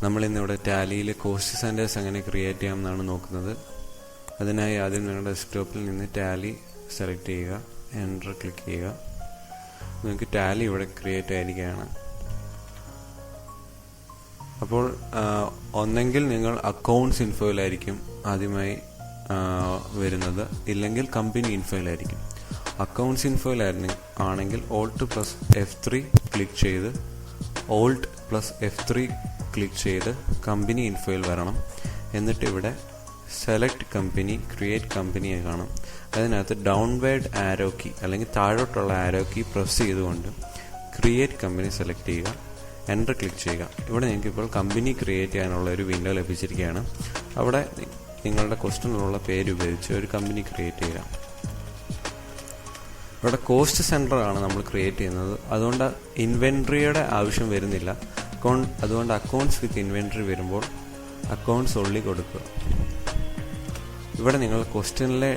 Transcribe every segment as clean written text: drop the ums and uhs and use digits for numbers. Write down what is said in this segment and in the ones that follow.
നമ്മളിന്നിവിടെ ടാലിയിൽ cost centres എങ്ങനെ create ചെയ്യാമെന്നാണ് നോക്കുന്നത്. അതിനായി ആദ്യം നിങ്ങളുടെ ഡെസ്ക്ടോപ്പിൽ നിന്ന് ടാലി സെലക്ട് ചെയ്യുക, എൻ്റർ ക്ലിക്ക് ചെയ്യുക. നിങ്ങൾക്ക് ടാലി ഇവിടെ ക്രിയേറ്റ് ആയിരിക്കുകയാണ്. അപ്പോൾ ഒന്നെങ്കിൽ നിങ്ങൾ അക്കൗണ്ട്സ് ഇൻഫോയിലായിരിക്കും ആദ്യമായി വരുന്നത്, ഇല്ലെങ്കിൽ കമ്പനി ഇൻഫോയിലായിരിക്കും. അക്കൗണ്ട്സ് ഇൻഫോയിലാണെങ്കിൽ Alt+F3 ക്ലിക്ക് ചെയ്ത് Alt+F3 ക്ലിക്ക് ചെയ്ത് കമ്പനി ഇൻഫോയിൽ വരണം. എന്നിട്ട് ഇവിടെ സെലക്ട് കമ്പനി, ക്രിയേറ്റ് കമ്പനി കാണാം. അതിനകത്ത് ഡൗൺവേർഡ് ആരോ കീ അല്ലെങ്കിൽ താഴോട്ടുള്ള ആരോ കീ പ്രസ് ചെയ്തുകൊണ്ട് ക്രിയേറ്റ് കമ്പനി സെലക്ട് ചെയ്യുക, എൻ്റർ ക്ലിക്ക് ചെയ്യുക. ഇവിടെ നിങ്ങൾക്ക് ഇപ്പോൾ കമ്പനി ക്രിയേറ്റ് ചെയ്യാനുള്ള ഒരു വിൻഡോ ലഭിച്ചിരിക്കുകയാണ്. അവിടെ നിങ്ങളുടെ ക്വസ്റ്റ്യനിലുള്ള പേര് ഉപയോഗിച്ച് ഒരു കമ്പനി ക്രിയേറ്റ് ചെയ്യുക. ഇവിടെ കോസ്റ്റ് സെൻറ്റർ ആണ് നമ്മൾ ക്രിയേറ്റ് ചെയ്യുന്നത്, അതുകൊണ്ട് ഇൻവെൻട്രിയുടെ ആവശ്യം വരുന്നില്ല. അതുകൊണ്ട് അക്കൗണ്ട്സ് വിത്ത് ഇൻവെൻട്രി വരുമ്പോൾ അക്കൗണ്ട്സ് ഒള്ളി കൊടുക്കുക. ഇവിടെ നിങ്ങൾ ക്വസ്റ്റ്യനിലെ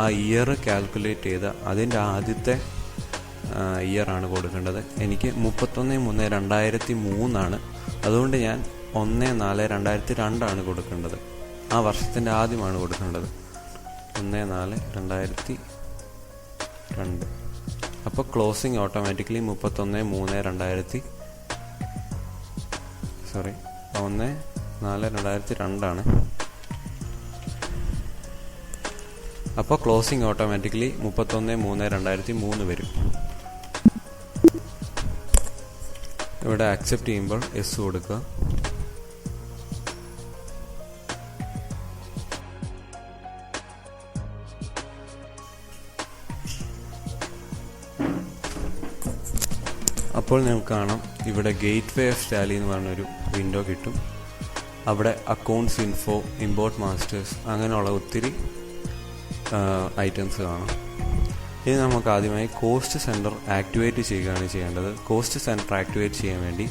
ആ ഇയർ കാൽക്കുലേറ്റ് ചെയ്ത് അതിൻ്റെ ആദ്യത്തെ ഇയറാണ് കൊടുക്കേണ്ടത്. എനിക്ക് 31/3/2003 ആണ്. അതുകൊണ്ട് ഞാൻ 1/4/2002 ആണ് കൊടുക്കേണ്ടത്. ആ വർഷത്തിൻ്റെ ആദ്യമാണ് കൊടുക്കേണ്ടത്, 1/4/2002. അപ്പോൾ ക്ലോസിങ് ഓട്ടോമാറ്റിക്കലി 1/4/2002 ആണ്. അപ്പോൾ ക്ലോസിങ് ഓട്ടോമാറ്റിക്കലി 31/3/2003 വരും. ഇവിടെ അക്സെപ്റ്റ് ചെയ്യുമ്പോൾ യെസ് കൊടുക്കുക. അപ്പോൾ നിങ്ങൾക്ക് കാണാം ഇവിടെ ഗേറ്റ് വേ ഓഫ് ടാലി എന്ന് പറഞ്ഞൊരു വിൻഡോ കിട്ടും. അവിടെ അക്കൗണ്ട്സ് ഇൻഫോ, ഇമ്പോർട്ട് മാസ്റ്റേഴ്സ്, അങ്ങനെയുള്ള ഒത്തിരി ഐറ്റംസ് കാണാം. ഇനി നമുക്ക് ആദ്യമായി കോസ്റ്റ് സെൻറ്റർ ആക്ടിവേറ്റ് ചെയ്യുകയാണ് ചെയ്യേണ്ടത്. കോസ്റ്റ് സെൻറ്റർ ആക്ടിവേറ്റ് ചെയ്യാൻ വേണ്ടി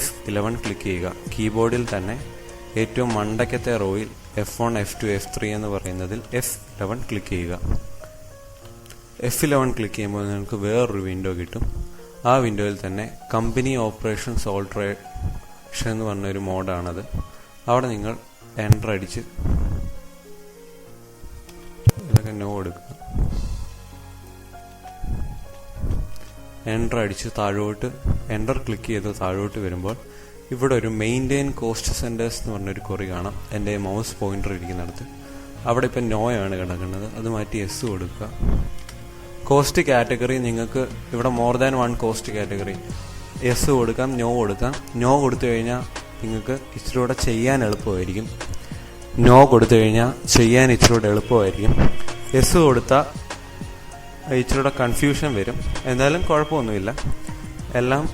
F11 ക്ലിക്ക് ചെയ്യുക. കീബോർഡിൽ തന്നെ ഏറ്റവും മണ്ടയ്ക്കത്തെ റോയിൽ F1, F2, F3 എന്ന് പറയുന്നതിൽ F11 ക്ലിക്ക് ചെയ്യുക. F11 ക്ലിക്ക് ചെയ്യുമ്പോൾ നിങ്ങൾക്ക് വേറൊരു വിൻഡോ കിട്ടും. ആ വിൻഡോയിൽ തന്നെ കമ്പനി ഓപ്പറേഷൻസ് ഓൾട്ടറേഷൻ എന്ന് പറഞ്ഞൊരു മോഡാണത്. അവിടെ നിങ്ങൾ എൻ്റർ അടിച്ച് ഇതൊക്കെ നോ എടുക്കുക. എൻ്റർ അടിച്ച് താഴോട്ട് എൻ്റർ ക്ലിക്ക് ചെയ്ത് താഴോട്ട് വരുമ്പോൾ ഇവിടെ ഒരു മെയിൻറ്റെയിൻ കോസ്റ്റ് സെൻറ്റേഴ്സ് എന്ന് പറഞ്ഞൊരു കുറി കാണാം. എൻ്റെ മൗസ് പോയിൻ്റർ ഇരിക്കുന്നിടത്ത് അവിടെ ഇപ്പം നോയാണ് കിടക്കുന്നത്. അത് മാറ്റി യെസ് കൊടുക്കുക. കോസ്റ്റ് കാറ്റഗറി നിങ്ങൾക്ക് ഇവിടെ more than 1 cost category yes കൊടുക്കാം, നോ കൊടുക്കാം. നോ കൊടുത്തു കഴിഞ്ഞാൽ നിങ്ങൾക്ക് ഇച്ചിരി കൂടെ ചെയ്യാൻ എളുപ്പമായിരിക്കും. നോ കൊടുത്തു കഴിഞ്ഞാൽ ചെയ്യാൻ ഇച്ചിരി കൂടെ എളുപ്പമായിരിക്കും. യെസ് കൊടുത്താൽ ഇച്ചിരി കൂടെ കൺഫ്യൂഷൻ വരും. എന്തായാലും കുഴപ്പമൊന്നുമില്ല, എല്ലാം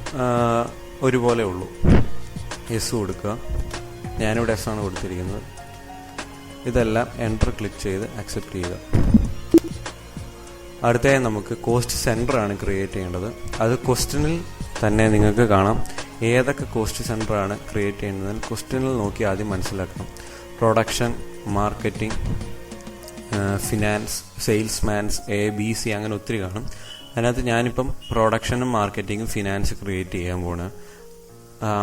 ഒരുപോലെ ഉള്ളൂ. യെസ് കൊടുക്കുക. ഞാനിവിടെ യെസ് ആണ് കൊടുത്തിരിക്കുന്നത്. ഇതെല്ലാം എൻ്റർ ക്ലിക്ക് ചെയ്ത് അക്സെപ്റ്റ് ചെയ്യുക. അടുത്തതായി നമുക്ക് കോസ്റ്റ് സെൻറ്റർ ആണ് ക്രിയേറ്റ് ചെയ്യേണ്ടത്. അത് ക്വസ്റ്റ്യനിൽ തന്നെ നിങ്ങൾക്ക് കാണാം ഏതൊക്കെ കോസ്റ്റ് സെൻറ്റർ ആണ് ക്രിയേറ്റ് ചെയ്യുന്നത്. ക്വസ്റ്റ്യനിൽ നോക്കി ആദ്യം മനസ്സിലാക്കണം. പ്രൊഡക്ഷൻ, മാർക്കറ്റിംഗ്, ഫിനാൻസ്, സെയിൽസ്മാൻസ്, ABC അങ്ങനെ ഒത്തിരി കാണും. അതിനകത്ത് ഞാനിപ്പം പ്രൊഡക്ഷനും മാർക്കറ്റിങ്ങും ഫിനാൻസ് ക്രിയേറ്റ് ചെയ്യാൻ പോണ്.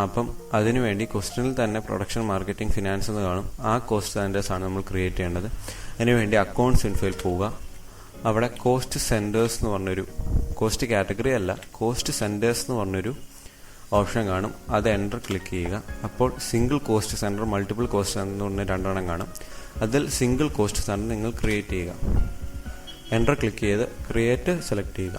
അപ്പം അതിനുവേണ്ടി ക്വസ്റ്റ്യനിൽ തന്നെ പ്രൊഡക്ഷൻ, മാർക്കറ്റിംഗ്, ഫിനാൻസ് എന്ന് കാണും. ആ കോസ്റ്റ് സെൻറ്റേഴ്സ് ആണ് നമ്മൾ ക്രിയേറ്റ് ചെയ്യേണ്ടത്. അതിനുവേണ്ടി അക്കൗണ്ട്സ് ഇൻഫോയിൽ പോവുക. അവിടെ കോസ്റ്റ് സെൻറ്റേഴ്സ് എന്ന് പറഞ്ഞൊരു, കോസ്റ്റ് കാറ്റഗറി അല്ല, കോസ്റ്റ് സെൻറ്റേഴ്സ് എന്ന് പറഞ്ഞൊരു ഓപ്ഷൻ കാണും. അത് എൻ്റർ ക്ലിക്ക് ചെയ്യുക. അപ്പോൾ single cost centre, multiple cost centre എന്ന് പറഞ്ഞ 2 എണ്ണം കാണും. അതിൽ സിംഗിൾ കോസ്റ്റ് സെൻറ്റർ നിങ്ങൾ ക്രിയേറ്റ് ചെയ്യുക. എൻ്റർ ക്ലിക്ക് ചെയ്ത് ക്രിയേറ്റ് സെലക്ട് ചെയ്യുക.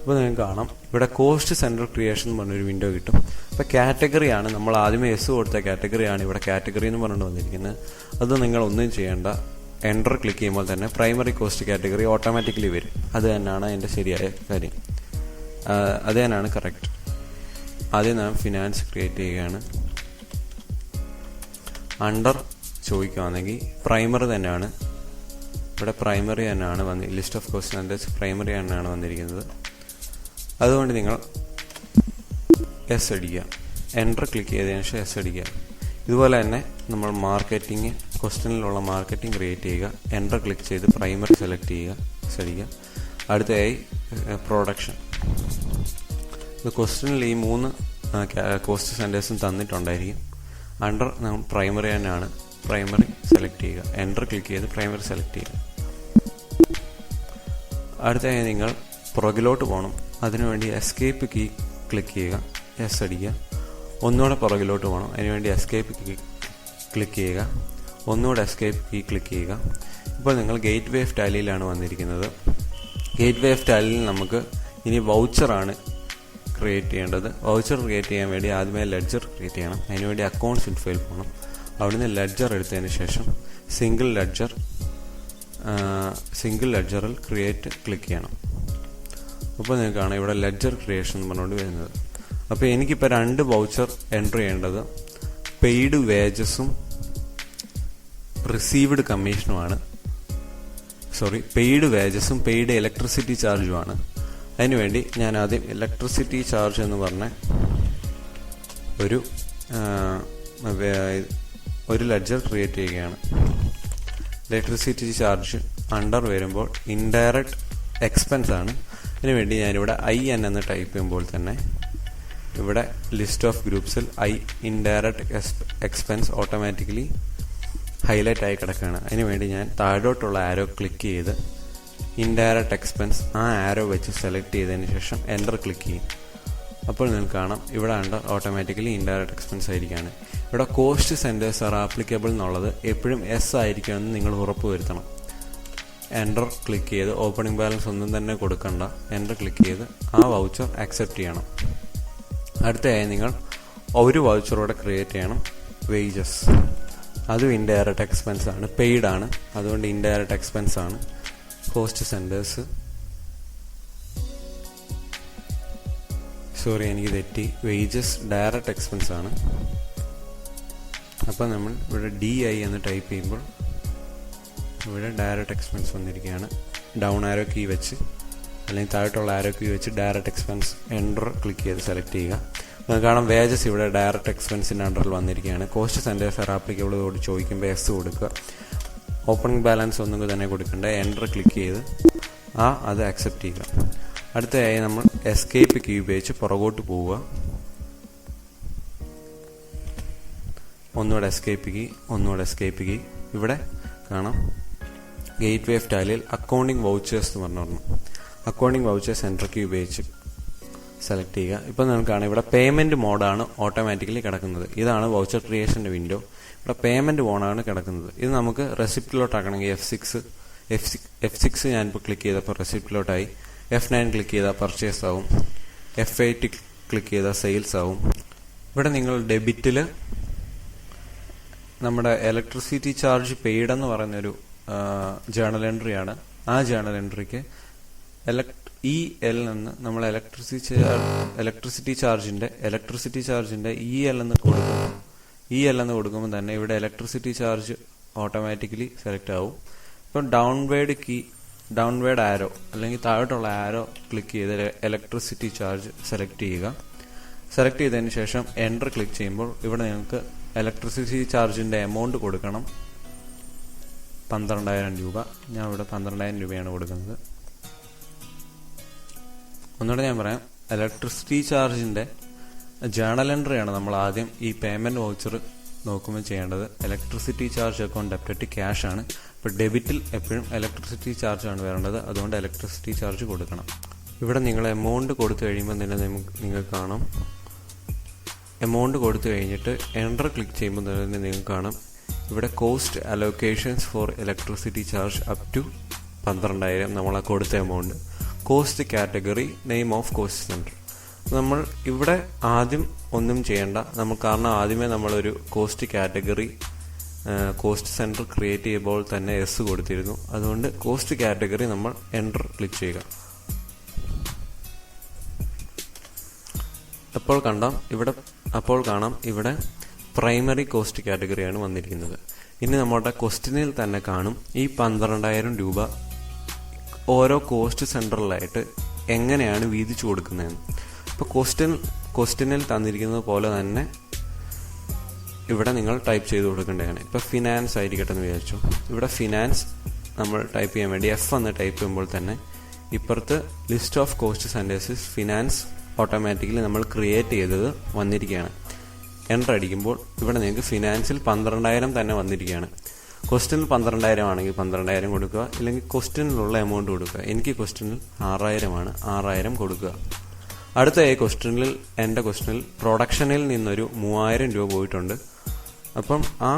അപ്പോൾ നിങ്ങൾക്ക് കാണാം ഇവിടെ കോസ്റ്റ് സെൻറ്റർ ക്രിയേഷൻ എന്ന് പറഞ്ഞൊരു വിൻഡോ കിട്ടും. അപ്പോൾ കാറ്റഗറിയാണ് നമ്മൾ ആദ്യമേ യെസ് കൊടുത്ത കാറ്റഗറിയാണ് ഇവിടെ കാറ്റഗറി എന്ന് പറഞ്ഞുകൊണ്ട് വന്നിരിക്കുന്നത്. അത് നിങ്ങൾ ഒന്നും ചെയ്യേണ്ട. എൻ്റർ ക്ലിക്ക് ചെയ്യുമ്പോൾ തന്നെ പ്രൈമറി കോസ്റ്റ് കാറ്റഗറി ഓട്ടോമാറ്റിക്കലി വരും. അത് തന്നെയാണ് അതിൻ്റെ ശരിയായ കാര്യം, അത് തന്നെയാണ് കറക്റ്റ്. ആദ്യം നാം ഫിനാൻസ് ക്രിയേറ്റ് ചെയ്യുകയാണ്. അണ്ടർ ചോദിക്കുകയാണെങ്കിൽ പ്രൈമറി തന്നെയാണ്, ഇവിടെ പ്രൈമറി തന്നെയാണ് list of cost centres primary തന്നെയാണ് വന്നിരിക്കുന്നത്. അതുകൊണ്ട് നിങ്ങൾ എസ് അടിക്കുക. എൻ്റർ ക്ലിക്ക് ചെയ്തതിനു ശേഷം എസ് അടിക്കുക. ഇതുപോലെ തന്നെ നമ്മൾ മാർക്കറ്റിംഗ്, ക്വസ്റ്റ്യനിലുള്ള മാർക്കറ്റിംഗ് ക്രിയേറ്റ് ചെയ്യുക. എൻ്റർ ക്ലിക്ക് ചെയ്ത് പ്രൈമറി സെലക്ട് ചെയ്യുക, അടിക്കുക. അടുത്തതായി പ്രൊഡക്ഷൻ. ക്വസ്റ്റ്യനിൽ ഈ 3 കോസ്റ്റ് സെൻറ്റേഴ്സും തന്നിട്ടുണ്ടായിരിക്കും. അണ്ടർ നമ്മൾ പ്രൈമറി തന്നെയാണ്, പ്രൈമറി സെലക്ട് ചെയ്യുക. എൻ്റർ ക്ലിക്ക് ചെയ്ത് പ്രൈമറി സെലക്ട് ചെയ്യുക. അടുത്തായി നിങ്ങൾ പുറകിലോട്ട് പോകണം. അതിനുവേണ്ടി എസ്കേപ്പ് കീ ക്ലിക്ക് ചെയ്യുക, എസ് അടിക്കുക. ഒന്നുകൂടെ പുറകിലോട്ട് പോകണം. അതിനുവേണ്ടി എസ്കേപ്പ് കീ ക്ലിക്ക് ചെയ്യുക, ഒന്നുകൂടെ എസ്കേപ്പ് കീ ക്ലിക്ക് ചെയ്യുക. ഇപ്പോൾ നിങ്ങൾ ഗേറ്റ് വേ ഓഫ് ടാലിയിലാണ് വന്നിരിക്കുന്നത്. ഗേറ്റ് വേ ഓഫ് ടാലിയിൽ നമുക്ക് ഇനി വൗച്ചറാണ് ക്രിയേറ്റ് ചെയ്യേണ്ടത്. വൗച്ചർ ക്രിയേറ്റ് ചെയ്യാൻ വേണ്ടി ആദ്യമേ ലെഡ്ജർ ക്രിയേറ്റ് ചെയ്യണം. അതിനുവേണ്ടി അക്കൗണ്ട്സ് ഇൻഫോയിൽ പോകണം. അവിടുന്ന് ലെഡ്ജർ എടുത്തതിന് ശേഷം സിംഗിൾ ലെഡ്ജറിൽ ക്രിയേറ്റ് ക്ലിക്ക് ചെയ്യണം. അപ്പോൾ നിങ്ങൾക്ക് കാണാം ഇവിടെ ലെഡ്ജർ ക്രിയേഷൻ എന്ന് പറഞ്ഞുകൊണ്ട് വരുന്നത്. അപ്പോൾ എനിക്കിപ്പോൾ 2 വൗച്ചർ എൻ്റർ ചെയ്യേണ്ടത് പെയ്ഡ് വേജസും റിസീവ്ഡ് കമ്മീഷനുമാണ്. പെയ്ഡ് വേജസും പെയ്ഡ് ഇലക്ട്രിസിറ്റി ചാർജുമാണ്. അതിനുവേണ്ടി ഞാൻ ആദ്യം ഇലക്ട്രിസിറ്റി ചാർജ് എന്ന് പറഞ്ഞ ഒരു ലെഡ്ജർ ക്രിയേറ്റ് ചെയ്യുകയാണ്. ഇലക്ട്രിസിറ്റി ചാർജ് അണ്ടർ വരുമ്പോൾ ഇൻഡയറക്റ്റ് എക്സ്പെൻസ് ആണ്. അതിനുവേണ്ടി ഞാനിവിടെ IN എന്ന് ടൈപ്പ് ചെയ്യുമ്പോൾ തന്നെ ഇവിടെ ലിസ്റ്റ് ഓഫ് ഗ്രൂപ്പ്സിൽ ഇൻഡയറക്റ്റ് എക്സ്പെൻസ് ഓട്ടോമാറ്റിക്കലി ഹൈലൈറ്റ് ആയി കിടക്കുകയാണ്. അതിനുവേണ്ടി ഞാൻ താഴോട്ടുള്ള ആരോ ക്ലിക്ക് ചെയ്ത് ഇൻഡയറക്റ്റ് എക്സ്പെൻസ് ആ ആരോ വെച്ച് സെലക്ട് ചെയ്തതിന് ശേഷം എൻ്റർ ക്ലിക്ക് ചെയ്യും. അപ്പോൾ നിങ്ങൾക്ക് കാണാം ഇവിടെ അണ്ടർ ഓട്ടോമാറ്റിക്കലി ഇൻഡയറക്റ്റ് എക്സ്പെൻസ് ആയിരിക്കുകയാണ്. ഇവിടെ കോസ്റ്റ് സെൻറ്റേഴ്സ് ആർ ആപ്ലിക്കബിൾ എന്നുള്ളത് എപ്പോഴും S ആയിരിക്കുമെന്ന് നിങ്ങൾ ഉറപ്പ് വരുത്തണം. എൻ്റർ ക്ലിക്ക് ചെയ്ത് ഓപ്പണിംഗ് ബാലൻസ് ഒന്നും തന്നെ കൊടുക്കണ്ട, എൻ്റർ ക്ലിക്ക് ചെയ്ത് ആ വൗച്ചർ അക്സെപ്റ്റ് ചെയ്യണം. അടുത്തയായി നിങ്ങൾ ഒരു വൗച്ചറോടെ ക്രിയേറ്റ് ചെയ്യണം, വേജസ്. അതും ഇൻഡയറക്റ്റ് എക്സ്പെൻസ് ആണ്, പെയ്ഡ് ആണ്, അതുകൊണ്ട് ഇൻഡയറക്റ്റ് എക്സ്പെൻസ് ആണ്. കോസ്റ്റ് സെൻറ്റേഴ്സ് എനിക്ക് തെറ്റി, വേജസ് ഡയറക്റ്റ് എക്സ്പെൻസ് ആണ്. അപ്പോൾ നമ്മൾ ഇവിടെ DI എന്ന് ടൈപ്പ് ചെയ്യുമ്പോൾ ഇവിടെ ഡയറക്റ്റ് എക്സ്പെൻസ് വന്നിരിക്കുകയാണ്. ഡൗൺ ആരോ കീ വെച്ച് അല്ലെങ്കിൽ താഴോട്ടുള്ള ആരോ കീ വെച്ച് ഡയറക്റ്റ് എക്സ്പെൻസ് എൻ്റർ ക്ലിക്ക് ചെയ്ത് സെലക്ട് ചെയ്യുക. നമുക്ക് കാണാം വേജസ് ഇവിടെ ഡയറക്റ്റ് എക്സ്പെൻസിൻ്റെ അണ്ടറിൽ വന്നിരിക്കുകയാണ്. കോസ്റ്റ് സെൻറ്റേഴ്സ് ആർ ആപ്ലിക്കബിളോട് ചോദിക്കുമ്പോൾ S കൊടുക്കുക. ഓപ്പണിംഗ് ബാലൻസ് ഒന്നും തന്നെ കൊടുക്കേണ്ട, എൻ്റർ ക്ലിക്ക് ചെയ്ത് അത് അക്സെപ്റ്റ് ചെയ്യുക. അടുത്തതായി നമ്മൾ എസ്കേപ്പ് കീ ഉപയോഗിച്ച് പുറകോട്ട് പോവുക. ഒന്നുകൂടെ എസ്കേപ്പ് കീ. ഇവിടെ കാണാം ഗേറ്റ് വേ ഓഫ് ടാലിയിൽ അക്കൗണ്ടിങ് വൗച്ചേഴ്സ് എന്ന് പറഞ്ഞു. അക്കൗണ്ടിങ് വൗച്ചേഴ്സ് എൻ്റർ കീ ഉപയോഗിച്ച് സെലക്ട് ചെയ്യുക. ഇപ്പോൾ നിങ്ങൾക്ക് കാണാം ഇവിടെ പേയ്മെൻറ്റ് മോഡാണ് ഓട്ടോമാറ്റിക്കലി കിടക്കുന്നത്. ഇതാണ് വൗച്ചർ ക്രിയേഷൻ്റെ വിൻഡോ. ഇവിടെ പേയ്മെൻറ്റ് മോഡാണ് കിടക്കുന്നത്. ഇത് നമുക്ക് റെസിപ്റ്റിലോട്ടാക്കണമെങ്കിൽ F6 ഞാനിപ്പോൾ ക്ലിക്ക് ചെയ്തപ്പോൾ റെസിപ്റ്റിലോട്ടായി. F9 ക്ലിക്ക് ചെയ്താൽ പർച്ചേസ് ആവും. F8 ക്ലിക്ക് ചെയ്താൽ സെയിൽസ് ആവും. ഇവിടെ നിങ്ങൾ ഡെബിറ്റിൽ നമ്മുടെ ഇലക്ട്രിസിറ്റി ചാർജ് പെയ്ഡ് എന്ന് പറയുന്നൊരു ജേണൽ എൻട്രിയാണ്. ആ ജേണൽ എൻട്രിക്ക് EL നിന്ന് നമ്മൾ ഇലക്ട്രിസിറ്റി ചാർജിന്റെ EL എന്ന് കൊടുക്കുമ്പോൾ തന്നെ ഇവിടെ ഇലക്ട്രിസിറ്റി ചാർജ് ഓട്ടോമാറ്റിക്കലി സെലക്ട് ആവും. ഇപ്പം ഡൗൺവേർഡ് ആരോ അല്ലെങ്കിൽ താഴോട്ടുള്ള ആരോ ക്ലിക്ക് ചെയ്ത് ഇലക്ട്രിസിറ്റി ചാർജ് സെലക്ട് ചെയ്യുക. സെലക്ട് ചെയ്തതിന് ശേഷം എൻ്റർ ക്ലിക്ക് ചെയ്യുമ്പോൾ ഇവിടെ നിങ്ങൾക്ക് ഇലക്ട്രിസിറ്റി ചാർജിന്റെ എമൗണ്ട് കൊടുക്കണം, 12,000 രൂപ. ഞാൻ ഇവിടെ 12,000 രൂപയാണ് കൊടുക്കുന്നത്. ഒന്നുകൂടെ ഞാൻ പറയാം, ഇലക്ട്രിസിറ്റി ചാർജിന്റെ ജേണൽ എൻട്രിയാണ് നമ്മൾ ആദ്യം ഈ പേയ്മെന്റ് വൗച്ചർ നോക്കുമ്പോൾ ചെയ്യേണ്ടത്. Electricity charge account debit cash ആണ്. ഇപ്പോൾ ഡെബിറ്റിൽ എപ്പോഴും ഇലക്ട്രിസിറ്റി ചാർജ് ആണ് വരേണ്ടത്, അതുകൊണ്ട് ഇലക്ട്രിസിറ്റി ചാർജ് കൊടുക്കണം. ഇവിടെ നിങ്ങൾ എമൗണ്ട് കൊടുത്തു കഴിയുമ്പോൾ തന്നെ നിങ്ങൾക്ക് കാണാം, എമൗണ്ട് കൊടുത്തു കഴിഞ്ഞിട്ട് എൻ്റർ ക്ലിക്ക് ചെയ്യുമ്പോൾ തന്നെ നിങ്ങൾക്ക് കാണാം ഇവിടെ cost allocations for electricity charge up to 12,000 നമ്മളെ കൊടുത്ത amount. Cost category, name of cost centre. നമ്മൾ ഇവിടെ ആദ്യം ഒന്നും ചെയ്യേണ്ട, കാരണം ആദ്യമേ നമ്മളൊരു cost category cost centre create ചെയ്യുമ്പോൾ തന്നെ S കൊടുത്തിരുന്നു. അതുകൊണ്ട് കോസ്റ്റ് കാറ്റഗറി നമ്മൾ എൻ്റർ ക്ലിക്ക് ചെയ്യുക. അപ്പോൾ കാണാം ഇവിടെ പ്രൈമറി കോസ്റ്റ് കാറ്റഗറിയാണ് വന്നിരിക്കുന്നത്. ഇനി നമ്മുടെ ക്വസ്റ്റ്യനിൽ തന്നെ കാണും ഈ 12,000 രൂപ ഓരോ കോസ്റ്റ് സെൻറ്ററിലായിട്ട് എങ്ങനെയാണ് വീതിച്ചു കൊടുക്കുന്നതെന്ന്. ഇപ്പോൾ ക്വസ്റ്റ്യനിൽ തന്നിരിക്കുന്നത് പോലെ തന്നെ ഇവിടെ നിങ്ങൾ ടൈപ്പ് ചെയ്ത് കൊടുക്കേണ്ടതാണ്. ഇപ്പോൾ ഫിനാൻസ് ആയിരിക്കട്ടെ എന്ന് വിചാരിച്ചു. ഇവിടെ ഫിനാൻസ് നമ്മൾ ടൈപ്പ് ചെയ്യാൻ വേണ്ടി F എന്ന് ടൈപ്പ് ചെയ്യുമ്പോൾ തന്നെ ഇപ്പുറത്ത് list of cost centres finance automatically നമ്മൾ ക്രിയേറ്റ് ചെയ്തത് വന്നിരിക്കുകയാണ്. എൻ്റർ അടിക്കുമ്പോൾ ഇവിടെ നിങ്ങൾക്ക് ഫിനാൻസിൽ 12,000 തന്നെ വന്നിരിക്കുകയാണ്. ക്വസ്റ്റ്യനിൽ 12,000 ആണെങ്കിൽ 12,000 കൊടുക്കുക, ഇല്ലെങ്കിൽ ക്വസ്റ്റ്യനിലുള്ള എമൗണ്ട് കൊടുക്കുക. എനിക്ക് ക്വസ്റ്റ്യനിൽ 6,000 ആണ്, 6,000 കൊടുക്കുക. അടുത്ത ക്വസ്റ്റ്യനിൽ എൻ്റെ ക്വസ്റ്റ്യനിൽ പ്രൊഡക്ഷനിൽ നിന്നൊരു 3,000 രൂപ പോയിട്ടുണ്ട്. അപ്പം ആ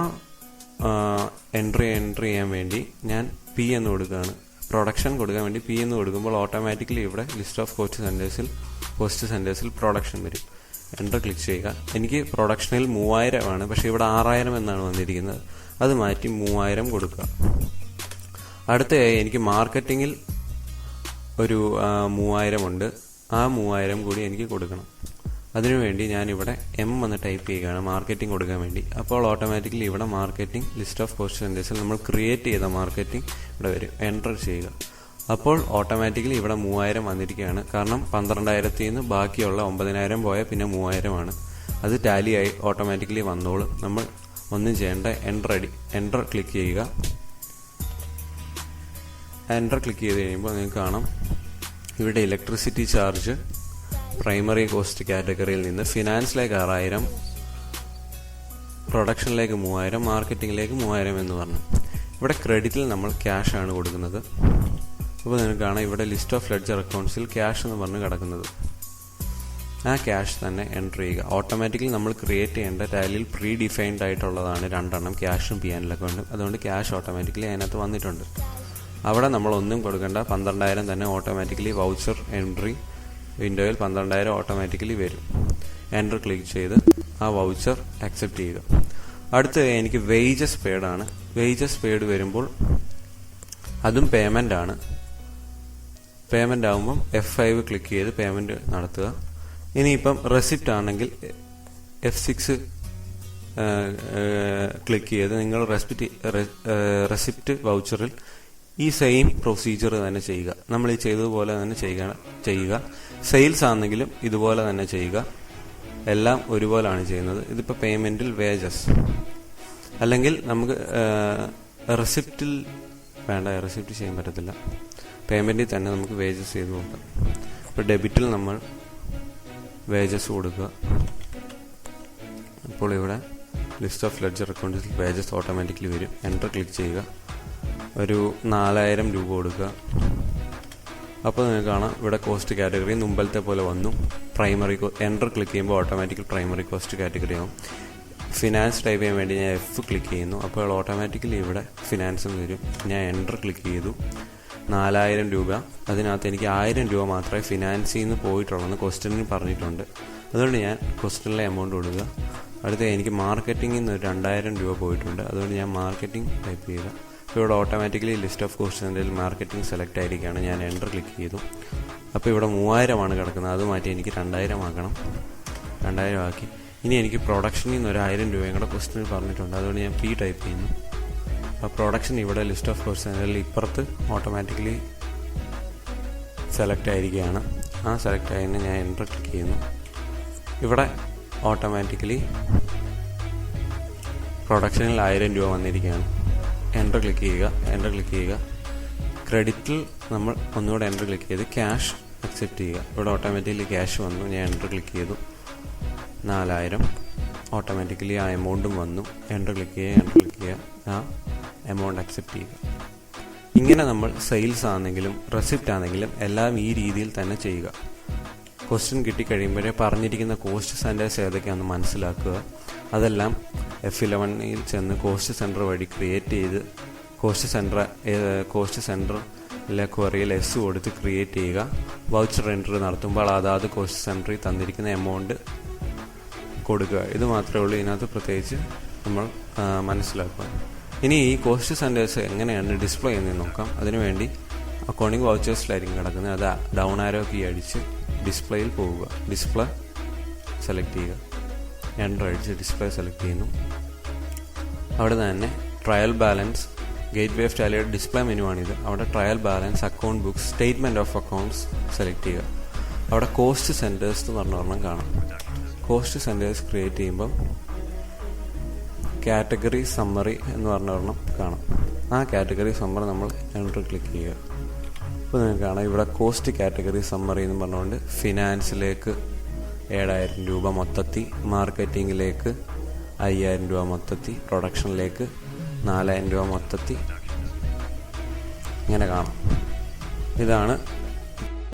എൻട്രി ചെയ്യാൻ വേണ്ടി ഞാൻ പി എന്ന് കൊടുക്കുകയാണ്. പ്രൊഡക്ഷൻ കൊടുക്കാൻ വേണ്ടി പി എന്ന് കൊടുക്കുമ്പോൾ ഓട്ടോമാറ്റിക്കലി ഇവിടെ ലിസ്റ്റ് ഓഫ് കോസ്റ്റ് സെൻറ്റേഴ്സിൽ പ്രൊഡക്ഷൻ വരും. എൻ്റർ ക്ലിക്ക് ചെയ്യുക. എനിക്ക് പ്രൊഡക്ഷനിൽ 3,000 ആണ്, പക്ഷേ ഇവിടെ 6,000 എന്നാണ് വന്നിരിക്കുന്നത്. അത് മാറ്റി 3,000 കൊടുക്കുക. അടുത്തയായി എനിക്ക് മാർക്കറ്റിങ്ങിൽ ഒരു 3,000 ഉണ്ട്. ആ 3,000 കൂടി എനിക്ക് കൊടുക്കണം. അതിനുവേണ്ടി ഞാനിവിടെ എം എന്ന് ടൈപ്പ് ചെയ്യുകയാണ് മാർക്കറ്റിംഗ് കൊടുക്കാൻ വേണ്ടി. അപ്പോൾ ഓട്ടോമാറ്റിക്കലി ഇവിടെ മാർക്കറ്റിംഗ് ലിസ്റ്റ് ഓഫ് കോസ്റ്റ് സെൻറ്റേഴ്സിൽ നമ്മൾ ക്രിയേറ്റ് ചെയ്ത മാർക്കറ്റിംഗ് ഇവിടെ വരും. എൻ്റർ ചെയ്യുക. അപ്പോൾ ഓട്ടോമാറ്റിക്കലി ഇവിടെ 3,000 വന്നിരിക്കുകയാണ്. കാരണം 12,000 നിന്ന് ബാക്കിയുള്ള 9,000 പോയാൽ പിന്നെ 3,000 ആണ്. അത് ടാലിയായി ഓട്ടോമാറ്റിക്കലി വന്നോളും. നമ്മൾ ഒന്നും ചെയ്യേണ്ട. എൻ്റർ ക്ലിക്ക് ചെയ്യുക. എൻ്റർ ക്ലിക്ക് ചെയ്ത് കഴിയുമ്പോൾ നിങ്ങൾക്ക് കാണാം ഇവിടെ ഇലക്ട്രിസിറ്റി ചാർജ് പ്രൈമറി കോസ്റ്റ് കാറ്റഗറിയിൽ നിന്ന് ഫിനാൻസിലേക്ക് 6,000, പ്രൊഡക്ഷനിലേക്ക് 3,000, മാർക്കറ്റിംഗിലേക്ക് 3,000 എന്ന് പറഞ്ഞു. ഇവിടെ ക്രെഡിറ്റിൽ നമ്മൾ ക്യാഷ് ആണ് കൊടുക്കുന്നത്. അപ്പോൾ നിങ്ങൾക്ക് കാണാം ഇവിടെ ലിസ്റ്റ് ഓഫ് ലെഡ്ജർ അക്കൗണ്ട്സിൽ ക്യാഷ് എന്ന് പറഞ്ഞ് കിടക്കുന്നത്. ആ ക്യാഷ് തന്നെ എൻ്റർ ചെയ്യുക. ഓട്ടോമാറ്റിക്കലി നമ്മൾ ക്രിയേറ്റ് ചെയ്യേണ്ട ടാലിയിൽ പ്രീ ഡിഫൈൻഡ് ആയിട്ടുള്ളതാണ് 2 എണ്ണം, ക്യാഷും P&L അക്കൗണ്ടും. അതുകൊണ്ട് ക്യാഷ് ഓട്ടോമാറ്റിക്കലി അതിനകത്ത് വന്നിട്ടുണ്ട്. അവിടെ നമ്മളൊന്നും കൊടുക്കേണ്ട. 12,000 തന്നെ ഓട്ടോമാറ്റിക്കലി വൗച്ചർ എൻട്രി വിൻഡോയിൽ 12,000 ഓട്ടോമാറ്റിക്കലി വരും. എൻ്റർ ക്ലിക്ക് ചെയ്ത് ആ വൗച്ചർ അക്സെപ്റ്റ് ചെയ്യുക. അടുത്ത് എനിക്ക് വേജസ് പെയ്ഡ് ആണ്. വേജസ് പെയ്ഡ് വരുമ്പോൾ അതും പേയ്മെൻ്റ് ആണ്. പേയ്മെൻ്റ് ആകുമ്പം F5 ക്ലിക്ക് ചെയ്ത് പേയ്മെൻറ്റ് നടത്തുക. ഇനിയിപ്പം റെസിപ്റ്റ് ആണെങ്കിൽ F6 ക്ലിക്ക് ചെയ്ത് നിങ്ങൾ റെസിപ്റ്റ് വൗച്ചറിൽ ഈ സെയിം പ്രൊസീജിയർ തന്നെ ചെയ്യുക. നമ്മൾ ഈ ചെയ്തതുപോലെ തന്നെ ചെയ്യുക. സെയിൽസ് ആണെങ്കിലും ഇതുപോലെ തന്നെ ചെയ്യുക. എല്ലാം ഒരുപോലെയാണ് ചെയ്യുന്നത്. ഇതിപ്പോൾ പേയ്മെൻറ്റിൽ വേജസ്, അല്ലെങ്കിൽ നമുക്ക് റെസിപ്റ്റിൽ വേണ്ട, റെസിപ്റ്റ് ചെയ്യാൻ പറ്റത്തില്ല. പേയ്മെൻറ്റിൽ തന്നെ നമുക്ക് വേജസ് ചെയ്ത് നോക്കാം. ഇപ്പോൾ ഡെബിറ്റിൽ നമ്മൾ വേജസ് കൊടുക്കുക. അപ്പോൾ ഇവിടെ ലിസ്റ്റ് ഓഫ് ലെഡ്ജർ അക്കൗണ്ട്സിൽ വേജസ് ഓട്ടോമാറ്റിക്കലി വരും. എൻ്റർ ക്ലിക്ക് ചെയ്യുക. ഒരു 4,000 രൂപ കൊടുക്കുക. അപ്പോൾ നിങ്ങൾക്ക് കാണാം ഇവിടെ കോസ്റ്റ് കാറ്റഗറി മുമ്പലത്തെ പോലെ വന്നു. പ്രൈമറി എൻ്റർ ക്ലിക്ക് ചെയ്യുമ്പോൾ ഓട്ടോമാറ്റിക്കൽ പ്രൈമറി കോസ്റ്റ് കാറ്റഗറി ആവും. ഫിനാൻസ് ടൈപ്പ് ചെയ്യാൻ വേണ്ടി ഞാൻ F ക്ലിക്ക് ചെയ്യുന്നു. അപ്പോൾ ഓട്ടോമാറ്റിക്കലി ഇവിടെ ഫിനാൻസും വരും. ഞാൻ എൻ്റർ ക്ലിക്ക് ചെയ്തു. 4,000 രൂപ. അതിനകത്ത് എനിക്ക് 1,000 രൂപ മാത്രമേ ഫിനാൻസിൽ നിന്ന് പോയിട്ടുള്ളൂ ക്വസ്റ്റ്യനിൽ പറഞ്ഞിട്ടുണ്ട്. അതുകൊണ്ട് ഞാൻ ക്വസ്റ്റ്യനിലെ എമൗണ്ട് കൊടുക്കുക. അടുത്ത എനിക്ക് മാർക്കറ്റിങ്ങിൽ നിന്ന് 2,000 രൂപ പോയിട്ടുണ്ട്. അതുകൊണ്ട് ഞാൻ മാർക്കറ്റിംഗ് ടൈപ്പ് ചെയ്യുക. അപ്പോൾ ഇവിടെ automatically list of cost marketing select ആയിരിക്കുകയാണ്. ഞാൻ എൻ്റർ ക്ലിക്ക് ചെയ്തു. അപ്പോൾ ഇവിടെ 3,000 ആണ് കിടക്കുന്നത്. അത് മാറ്റി എനിക്ക് 2,000 ആക്കണം. 2,000 ആക്കി. ഇനി എനിക്ക് പ്രൊഡക്ഷനിൽ നിന്ന് 1,000 രൂപയും കൂടെ ക്വസ്റ്റ്യനിൽ പറഞ്ഞിട്ടുണ്ട്. അതുകൊണ്ട് ഞാൻ P ടൈപ്പ് ചെയ്യുന്നു. അപ്പോൾ പ്രൊഡക്ഷൻ ഇവിടെ ലിസ്റ്റ് ഓഫ് കോസ്റ്റ് ഇപ്പുറത്ത് ഓട്ടോമാറ്റിക്കലി സെലക്ട് ആയിരിക്കുകയാണ്. ആ സെലക്ട് ആയതിന് ഞാൻ എൻ്റർ ക്ലിക്ക് ചെയ്യുന്നു. ഇവിടെ ഓട്ടോമാറ്റിക്കലി പ്രൊഡക്ഷനിൽ 1,000 രൂപ വന്നിരിക്കുകയാണ്. എൻ്റർ ക്ലിക്ക് ചെയ്യുക. ക്രെഡിറ്റിൽ നമ്മൾ ഒന്നുകൂടെ എൻ്റർ ക്ലിക്ക് ചെയ്ത് ക്യാഷ് അക്സെപ്റ്റ് ചെയ്യുക. ഇവിടെ ഓട്ടോമാറ്റിക്കലി ക്യാഷ് വന്നു. ഞാൻ എൻ്റർ ക്ലിക്ക് ചെയ്തു. 4,000 ഓട്ടോമാറ്റിക്കലി ആ എമൗണ്ടും വന്നു. എൻ്റർ ക്ലിക്ക് ചെയ്യുക. ആ എമൗണ്ട് അക്സെപ്റ്റ് ചെയ്യുക. ഇങ്ങനെ നമ്മൾ സെയിൽസ് ആണെങ്കിലും റെസിപ്റ്റ് ആണെങ്കിലും എല്ലാം ഈ രീതിയിൽ തന്നെ ചെയ്യുക. ക്വസ്റ്റ്യൻ കിട്ടിക്കഴിയുമ്പോഴേ പറഞ്ഞിരിക്കുന്ന കോസ്റ്റ് സെൻറ്റേഴ്സ് ഏതൊക്കെയാണെന്ന് മനസ്സിലാക്കുക. അതെല്ലാം F11ൽ ചെന്ന് കോസ്റ്റ് സെൻറ്റർ വഴി ക്രിയേറ്റ് ചെയ്ത് കോസ്റ്റ് സെൻറ്ററിലെ ക്വറിയിൽ S കൊടുത്ത് ക്രിയേറ്റ് ചെയ്യുക. വൗച്ചർ എൻട്രി നടത്തുമ്പോൾ അതാത് കോസ്റ്റ് സെൻറ്ററിൽ തന്നിരിക്കുന്ന എമൗണ്ട് കൊടുക്കുക. ഇത് മാത്രമേ ഉള്ളൂ. ഇതിനകത്ത് പ്രത്യേകിച്ച് നമ്മൾ മനസ്സിലാക്കുക. ഇനി ഈ കോസ്റ്റ് സെൻറ്റേഴ്സ് എങ്ങനെയാണ് ഡിസ്പ്ലേ ചെയ്യുന്നത് നോക്കാം. അതിനുവേണ്ടി അക്കൗണ്ടിങ് വൗച്ചേഴ്സിലായിരിക്കും കിടക്കുന്നത്. അത് ഡൗൺ ആരോ കീ അടിച്ച് ഡിസ്പ്ലേയിൽ പോവുക. ഡിസ്പ്ലേ സെലക്ട് ചെയ്യുക. എൻ്റർ അടിച്ച് ഡിസ്പ്ലേ സെലക്ട് ചെയ്യുന്നു. അവിടെ തന്നെ trial balance gateway of ടാലിയുടെ ഡിസ്പ്ലേ മെനു ആണിത്. അവിടെ trial balance, account books, statement of accounts select ചെയ്യുക. അവിടെ കോസ്റ്റ് സെൻറ്റേഴ്സ് എന്ന് പറഞ്ഞൊരെണ്ണം കാണാം. കോസ്റ്റ് സെൻറ്റേഴ്സ് ക്രിയേറ്റ് ചെയ്യുമ്പം കാറ്റഗറി സമ്മറി എന്ന് പറഞ്ഞൊരെണ്ണം കാണാം. ആ കാറ്റഗറി സമ്മറി നമ്മൾ എൻ്റർ ക്ലിക്ക് ചെയ്യുക. അപ്പോൾ നിങ്ങൾക്ക് കാണാം ഇവിടെ കോസ്റ്റ് കാറ്റഗറി സമ്മറി എന്ന് പറഞ്ഞുകൊണ്ട് ഫിനാൻസിലേക്ക് 7,000 രൂപ മൊത്തത്തിൽ, മാർക്കറ്റിങ്ങിലേക്ക് 5,000 രൂപ മൊത്തത്തിൽ, പ്രൊഡക്ഷനിലേക്ക് 4,000 രൂപ മൊത്തത്തിൽ, ഇങ്ങനെ കാണാം. ഇതാണ്